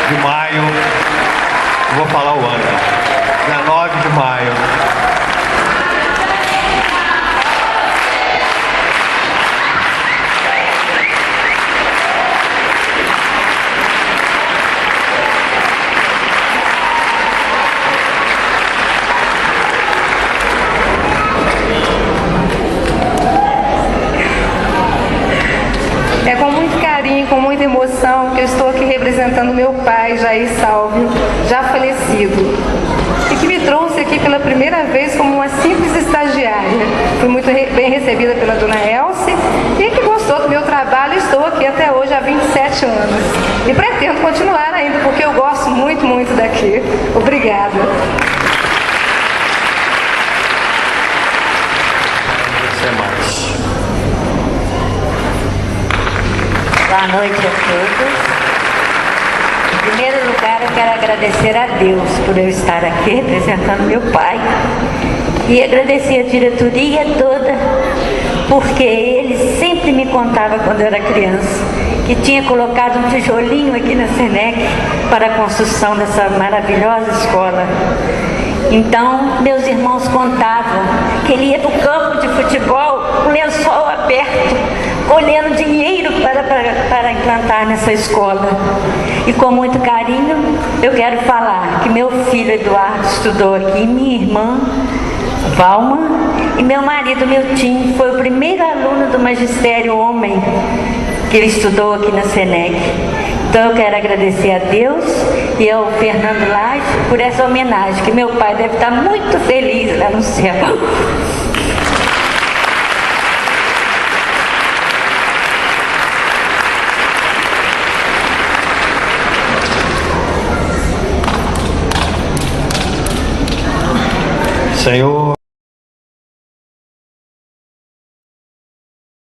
de maio, vou falar o ano, 19 de maio. É com muito carinho, com muita emoção que eu estou aqui representando meu pai, Jair Sálvio, já falecido, e que me trouxe aqui pela primeira vez como uma simples estagiária. Fui muito bem recebida pela dona Elce e que gostou do meu trabalho e estou aqui até hoje há 27 anos. E pretendo continuar ainda, porque eu gosto muito, muito daqui. Obrigada. Até mais. Boa noite a todos. Em primeiro lugar, eu quero agradecer a Deus por eu estar aqui representando meu pai e agradecer a diretoria toda, porque ele sempre me contava quando eu era criança que tinha colocado um tijolinho aqui na Senec para a construção dessa maravilhosa escola. Então, meus irmãos contavam que ele ia para o campo de futebol com o lençol aberto, colhendo dinheiro para implantar nessa escola. E com muito carinho, eu quero falar que meu filho Eduardo estudou aqui, minha irmã Valma e meu marido Miltinho foi o primeiro aluno do magistério homem que ele estudou aqui na Senec. Então eu quero agradecer a Deus e ao Fernando Lage por essa homenagem, que meu pai deve estar muito feliz lá no céu. Senhor.